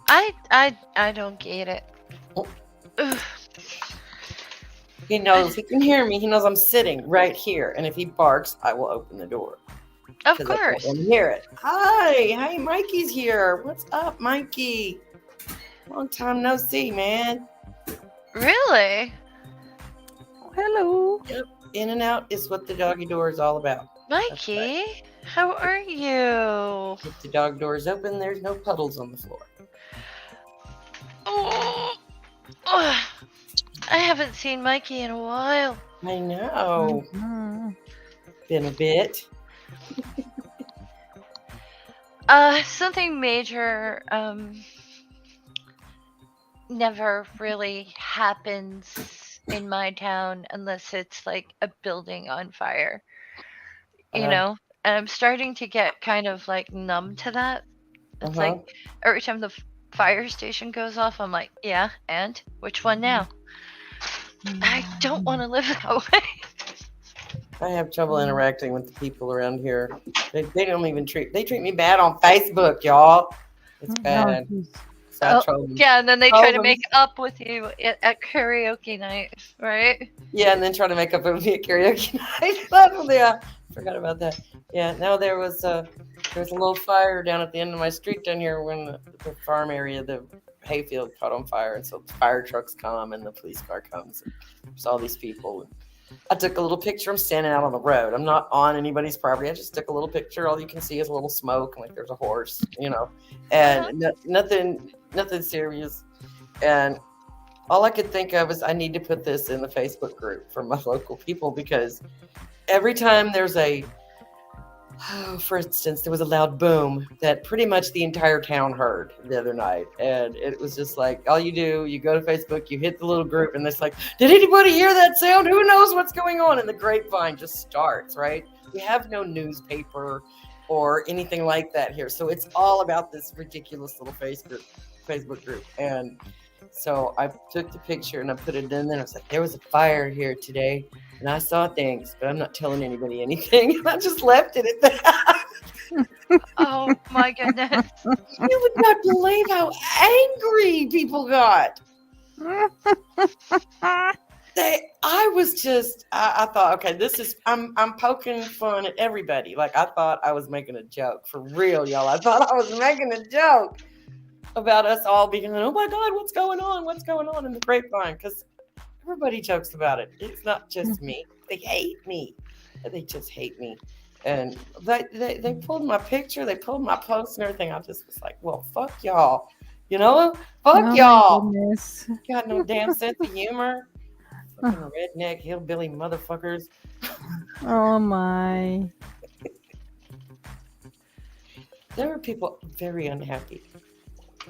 I don't get it. Ugh. He knows he can hear me. He knows I'm sitting right here, and if he barks, I will open the door. Of 'Cause I course. don't hear it. Hi, Mikey's here. What's up, Mikey? Long time no see, man. Really? hello. In and out is what the doggy door is all about. Mikey, how are you? If the dog door is open, there's no puddles on the floor. Oh, I haven't seen Mikey in a while. I know. Mhm. Been a bit. Something major never really happens in my town unless it's like a building on fire. You Uh-huh. know? And I'm starting to get kind of like numb to that. It's Uh-huh. like every time the fire station goes off, I'm like, yeah, and which one now? I don't want to live that way. I have trouble interacting with the people around here. They don't even treat me bad on Facebook, y'all. It's bad. So I troll them. Yeah, and then they try to Tell them. make up with you at karaoke night, right? Yeah, and then try to make up with me at karaoke night. Oh, yeah, forgot about that. Yeah, no, there was a little fire down at the end of my street down here when the farm area, the hayfield caught on fire, and so the fire trucks come and the police car comes. And there's all these people. And I took a little picture. I'm standing out on the road. I'm not on anybody's property. I just took a little picture. All you can see is a little smoke, and like there's a horse, and nothing serious. And all I could think of is I need to put this in the Facebook group for my local people, because every time there's for instance, there was a loud boom that pretty much the entire town heard the other night. And it was just like, all you do, you go to Facebook, you hit the little group, and it's like, did anybody hear that sound? Who knows what's going on? And the grapevine just starts, right? We have no newspaper or anything like that here. So it's all about this ridiculous little Facebook group. And so I took the picture and I put it in there. I was like, there was a fire here today. And I saw things, but I'm not telling anybody anything. I just left it at that. Oh my goodness. You would not believe how angry people got. I thought, okay, I'm poking fun at everybody. Like, I thought I was making a joke. For real, y'all. I thought I was making a joke about us all being, oh my God, what's going on? What's going on in the grapevine? Because everybody jokes about it. It's not just me. They hate me. They just hate me. And they pulled my picture. They pulled my post and everything. I just was like, well, fuck y'all. Fuck y'all. Got no damn sense of humor. Fucking redneck hillbilly motherfuckers. Oh my. There were people very unhappy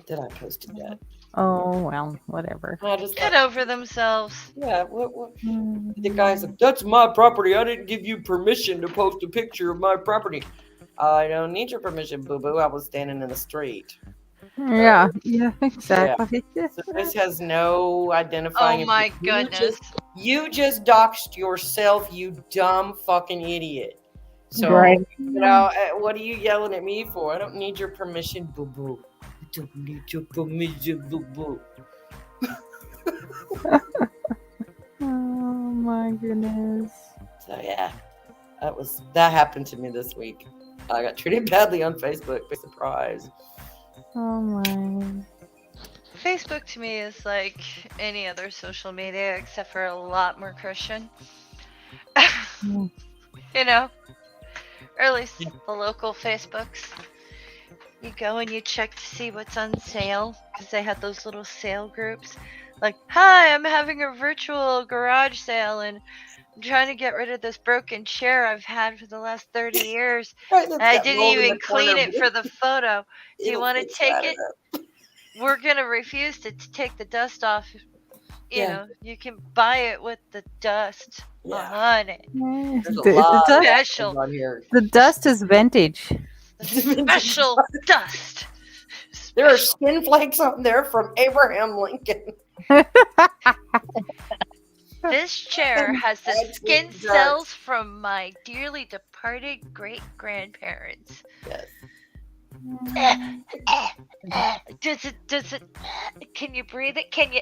that I posted that. Oh, well, whatever. I just Get over themselves. Yeah, what? The guy's like, that's my property. I didn't give you permission to post a picture of my property. I don't need your permission, boo-boo. I was standing in the street. Yeah, exactly. Yeah. So this has no identifying. Oh my goodness. You just doxed yourself, you dumb fucking idiot. So, Right. What are you yelling at me for? I don't need your permission, boo-boo. I don't need your permission, boo-boo. Oh my goodness. So yeah, that happened to me this week. I got treated badly on Facebook. Big surprise. Oh my. Facebook to me is like any other social media except for a lot more Christian. Or at least the local Facebooks. You go and you check to see what's on sale, because they have those little sale groups. Like, hi, I'm having a virtual garage sale and I'm trying to get rid of this broken chair I've had for the last 30 years. And I didn't even clean it for the photo. Do you want to take it? We're going to refuse to take the dust off. You can buy it with the dust on it. There's a lot of special on here. The dust is vintage. Special dust. There are skin flakes on there from Abraham Lincoln. This chair has the skin cells from my dearly departed great-grandparents. Yes. Does it, can you breathe it? Can you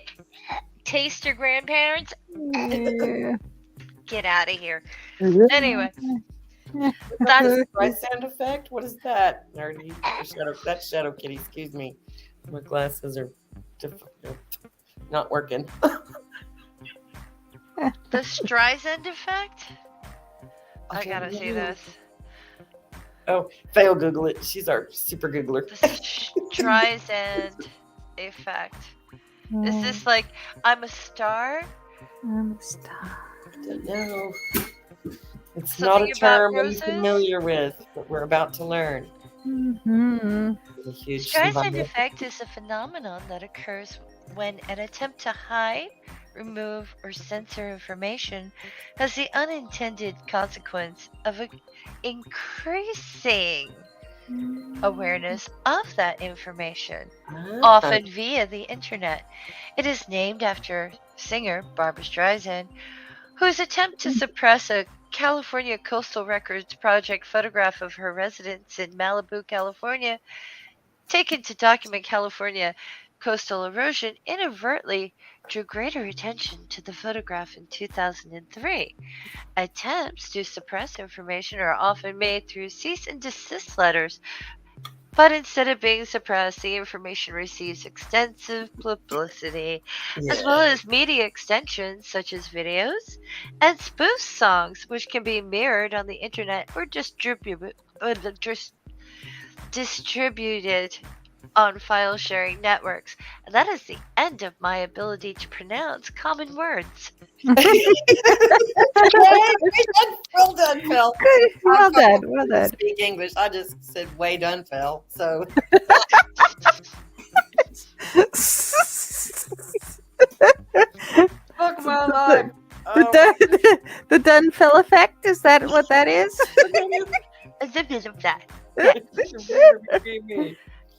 taste your grandparents? Get out of here. Anyway. That's my sound effect. What is that? Nerdy. That's Shadow Kitty. Excuse me. My glasses are not working. the Streisand effect? I Okay, gotta see this. Oh, Faye will Google it. She's our super Googler. The Streisand effect. Is this like, I'm a star? I'm a star. I don't know. It's Something not a about term I'm roses? familiar with, but we're about to learn. Mm-hmm. A huge Streisand environment. effect is a phenomenon that occurs when an attempt to hide, remove, or censor information has the unintended consequence of increasing awareness of that information, often via the internet. It is named after singer Barbra Streisand, whose attempt to suppress a California Coastal Records Project photograph of her residence in Malibu, California, taken to document California coastal erosion, inadvertently drew greater attention to the photograph in 2003. Attempts to suppress information are often made through cease and desist letters But instead of being suppressed, the information receives extensive publicity, as well Yeah. as media extensions such as videos and spoof songs, which can be mirrored on the internet or distributed on file sharing networks. And that is the end of my ability to pronounce common words. Well done, Phil. Well done. Well I done. speak English. I just said way done, Phil. So fuck my life. The Dunfell effect, is that what that is? A bit of that.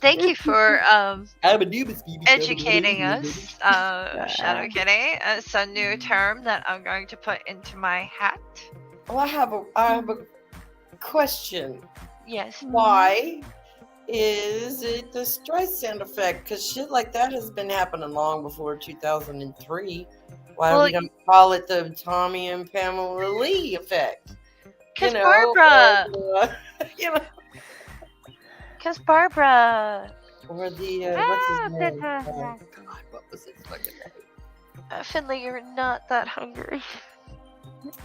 Thank you for educating us, Shadow Kitty. It's a new term that I'm going to put into my hat. Well, I have a question. Yes. Why is it the Streisand effect? Because shit like that has been happening long before 2003. Why Well, we don't call it the Tommy and Pamela Lee effect? Because Barbara. You know, Because Barbara. or the what's his name? God, what was his fucking name? Finley, you're not that hungry.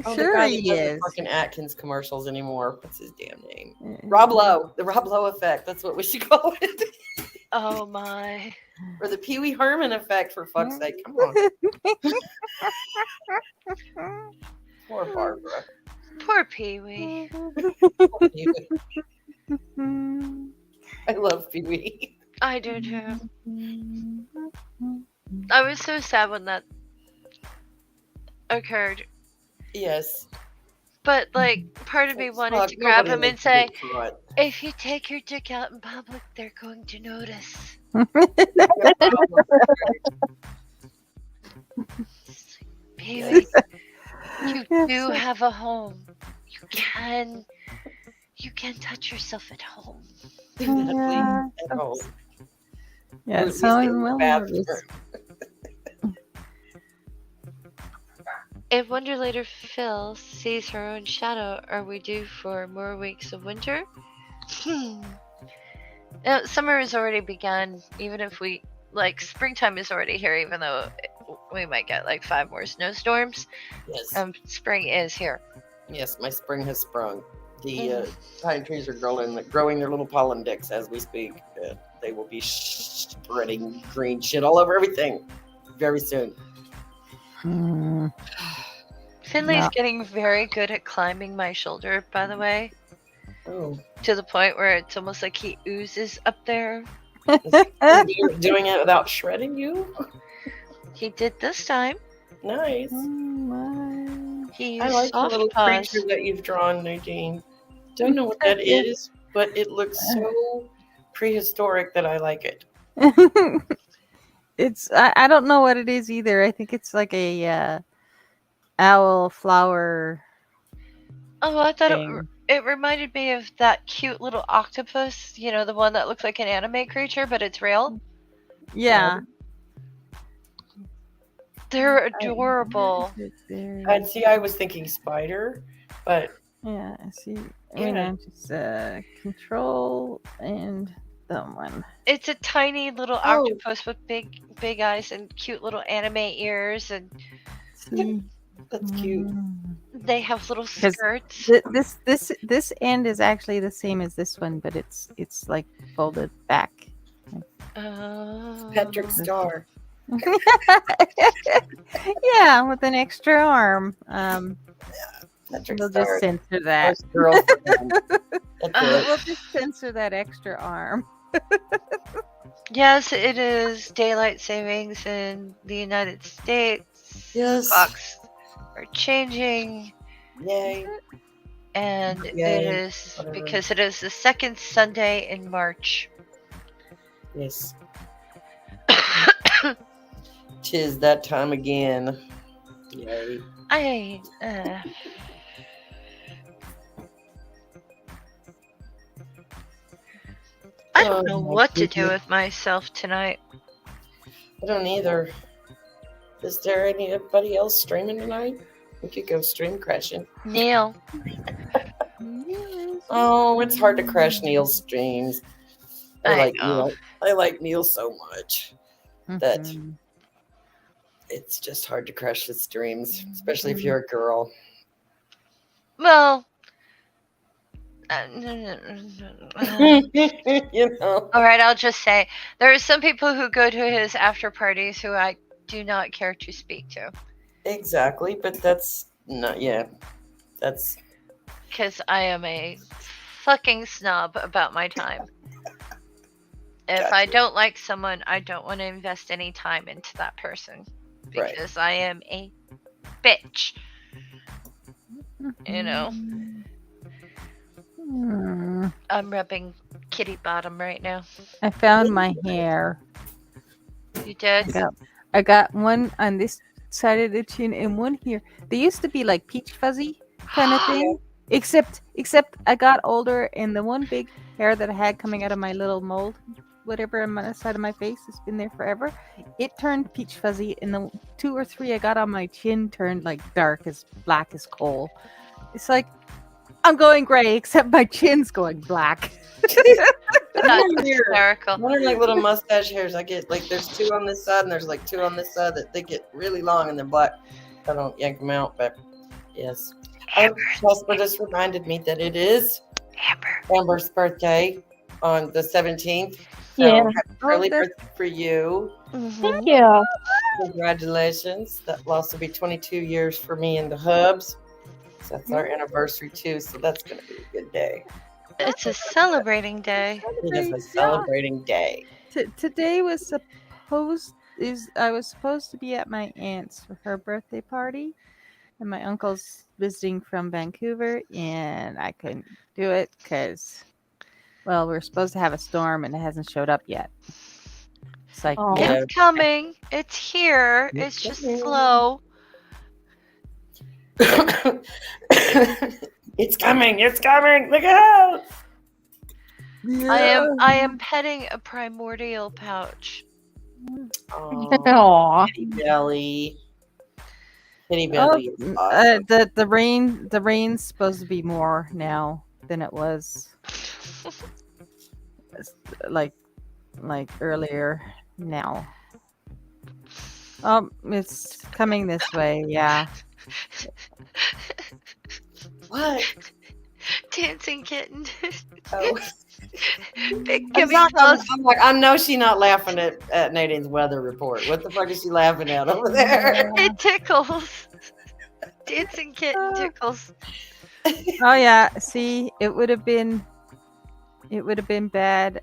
Oh, Sure the guy he that doesn't is. fucking Atkins commercials anymore. What's his damn name? Rob Lowe. The Rob Lowe effect. That's what we should call it. Oh my. Or the Pee Wee Herman effect, for fuck's sake. Come on. Poor Barbara. Poor Pee Wee. Poor Pee Wee. I love Pee Wee. I do too. I was so sad when that occurred. Yes. But, like, part of me wanted Fuck, to grab nobody him and likes say, to get caught. if you take your dick out in public, they're going to notice. Pee Wee, you do have a home. You can touch yourself at home. Definitely Yeah. at home. Yeah, Or at least so in the well bathroom. If Wonderlater Phil sees her own shadow, are we due for more weeks of winter? Summer has already begun, even if springtime is already here, even though we might get like 5 more snowstorms. Yes. Spring is here. Yes, my spring has sprung. The pine trees are growing their little pollen decks as we speak. They will be spreading green shit all over everything very soon. Hmm. Finley's Yeah. getting very good at climbing my shoulder, by the way, Oh, to the point where it's almost like he oozes up there. you're doing it without shredding you? He did this time. Nice. He I used like the soft little paws. creature that you've drawn, Nadine. Don't know what that is, but it looks so prehistoric that I like it. It's I don't know what it is either. I think it's like a owl flower Oh, I thought thing. it reminded me of that cute little octopus. You know, the one that looks like an anime creature, but it's real. Yeah. They're adorable. And see, I was thinking spider, but Yeah, see, Yeah. just control and someone. It's a tiny little Oh. octopus with big eyes and cute little anime ears, and See, that's cute. they have little 'Cause skirts. this end is actually the same as this one, but it's like folded back. Patrick Star. Yeah, with an extra arm. Patrick We'll Star. just censor that. First girlfriend. That's it. We'll just censor that extra arm. Yes, it is daylight savings in the United States. Yes. Clocks are changing, Yay. and Yay, it is whatever. because it is the second Sunday in March. Yes. Tis that time again. Yay. I don't know Oh, what to do goodness. with myself tonight. I don't either. Is there anybody else streaming tonight? We could go stream crashing. Neil, Oh, it's hard to crash Neil's streams. I know. I like Neil so much that Mhm. it's just hard to crush his dreams, especially if you're a girl. Well, You know. all right, I'll just say there are some people who go to his after parties who I do not care to speak to Exactly, but that's not. Yeah, that's because I am a fucking snob about my time. If I gotcha. don't like someone, I don't want to invest any time into that person Right. because I am a bitch. You know, Hmm. I'm rubbing kitty bottom right now. I found my hair. You did? I got one on this side of the chin and one here. They used to be like peach fuzzy kind of thing. Except I got older and the one big hair that I had coming out of my little mold, whatever on the side of my face, has been there forever. It turned peach fuzzy, and the 2 or 3 I got on my chin turned like dark as black as coal. It's like I'm going gray, except my chin's going black. That's Mine are hysterical. like little mustache hairs. I get like there's 2 on this side and there's like 2 on this side that they get really long and they're black. I don't yank them out, but yes. Jasper just reminded me that it is Amber's birthday on the 17th. So Yeah. happy early birthday for you. Mhm. Yeah. Congratulations. That will also be 22 years for me and the Hubs. So that's our anniversary too. So that's going to be a good day. It's a celebrating day. It is a celebrating day. Today was I was supposed to be at my aunt's for her birthday party, and my uncle's visiting from Vancouver, and I couldn't do it because, well, we were supposed to have a storm and it hasn't showed up yet. It's like, Oh. Yeah. It's coming. It's here. It's just slow. It's coming. It's coming. Look out. I am petting a primordial pouch. Oh, Aw. Kitty Belly. Kitty Belly is awesome. the rain's supposed to be more now than it was like earlier now. It's coming this way, yeah. What? Dancing kitten. Oh. Big I'm, Kimmy not, close. I'm like, I know she's not laughing at Nadine's weather report. What the fuck is she laughing at over there? It tickles. Dancing kitten tickles. Oh yeah, see, it would have been bad.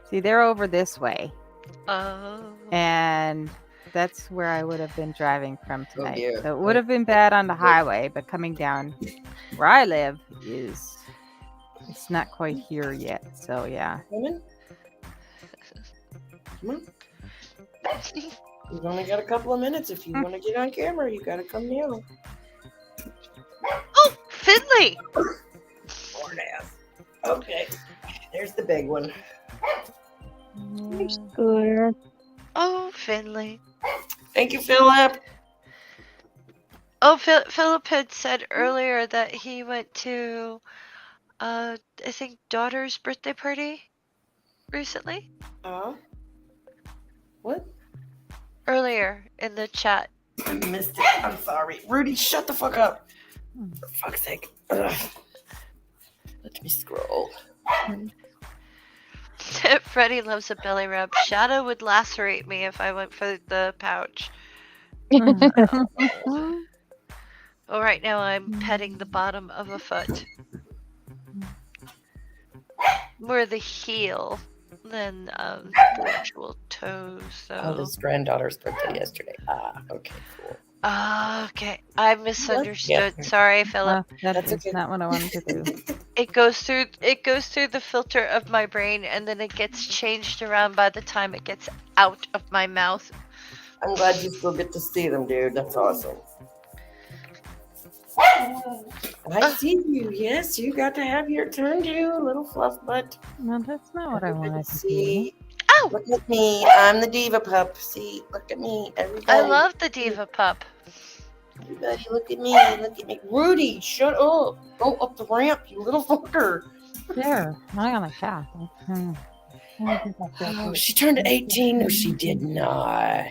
See, they're over this way, Oh. and that's where I would have been driving from tonight. dear. So it would have been bad on the highway, but coming down where I live it's not quite here yet. So yeah. Woman? Come on. You've only got a couple of minutes. If you want to get on camera, you got to come down. Oh, Finley. Lord ass. Okay. There's the big one. Good. Oh, Finley. Thank you, Philip. Oh, Philip had said earlier that he went to, I think, daughter's birthday party recently. What? Earlier in the chat. I missed it. I'm sorry. Rudy, shut the fuck up. For fuck's sake. Ugh. Let me scroll. Freddie loves a belly rub. Shadow would lacerate me if I went for the pouch. Oh, right now I'm petting the bottom of a foot. More the heel than the actual toes, Oh, though. this granddaughter's birthday yesterday. Okay, cool. Okay, I misunderstood. Yeah. Sorry, Philip. That's That's okay. not what I wanted to do. It goes through the filter of my brain, and then it gets changed around by the time it gets out of my mouth. I'm glad you still get to see them, dude. That's awesome. I see you. Yes, you got to have your turn, too, little fluff butt. No, that's not what I wanted to do. See, Ow! look at me. I'm the diva pup. See, look at me. Everybody, I love the diva pup. everybody, look at me. Look at me. Rudy, shut up. Go up the ramp, you little fucker. There, not on the couch. Oh, she turned 18. No, she did not.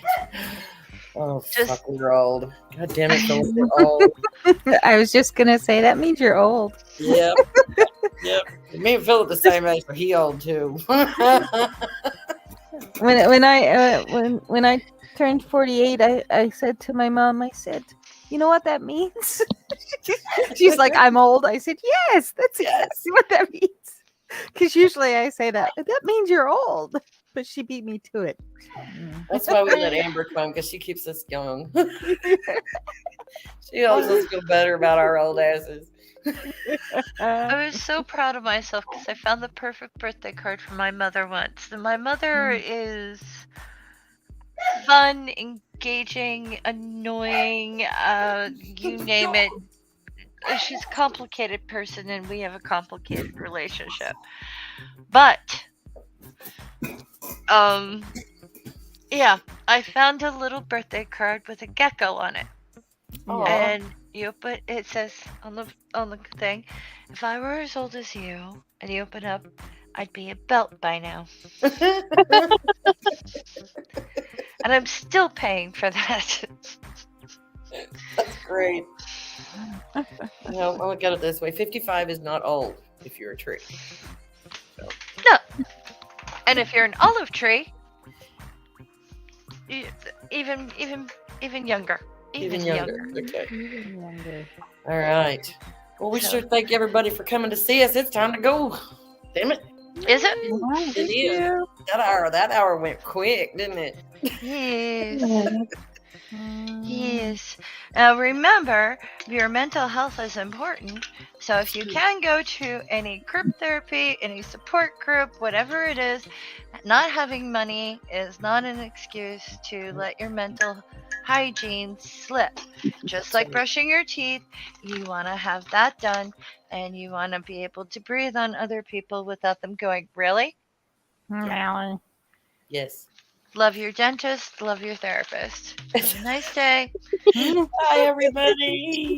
Oh, Just- fuck, we're old. God damn it, Phyllis, we're old. I was just gonna say that means you're old. Yep. Yep. Me and Philip the same age, but he old too. When I turned 48, I said to my mom, I said, you know what that means? She's like, I'm old. I said, yes, that's exactly what that means. Because usually I say that means you're old, but she beat me to it. That's why we let Amber come, because she keeps us young. She helps us feel better about our old asses. I was so proud of myself because I found the perfect birthday card for my mother once. And my mother is fun, engaging, annoying, you name it. She's a complicated person and we have a complicated relationship. But yeah, I found a little birthday card with a gecko on it. Aw. And you open it says on the thing, if I were as old as you, and you open up, I'd be a belt by now. And I'm still paying for that. That's great. No, I'll look at it this way. 55 is not old if you're a tree. No. And if you're an olive tree, even younger. Even younger. Okay. Even younger. All right. Well, we So- sure thank everybody for coming to see us. It's time to go. Damn it. Is it? Thank It is. you. That hour went quick, didn't it? Yes. Mm. Yes. Now remember, your mental health is important. So if you can go to any group therapy, any support group, whatever it is, not having money is not an excuse to let your mental hygiene slip. Just like brushing your teeth, you want to have that done and you want to be able to breathe on other people without them going, really? Really? Yes. Love your dentist, love your therapist. Have a nice day. Bye, everybody.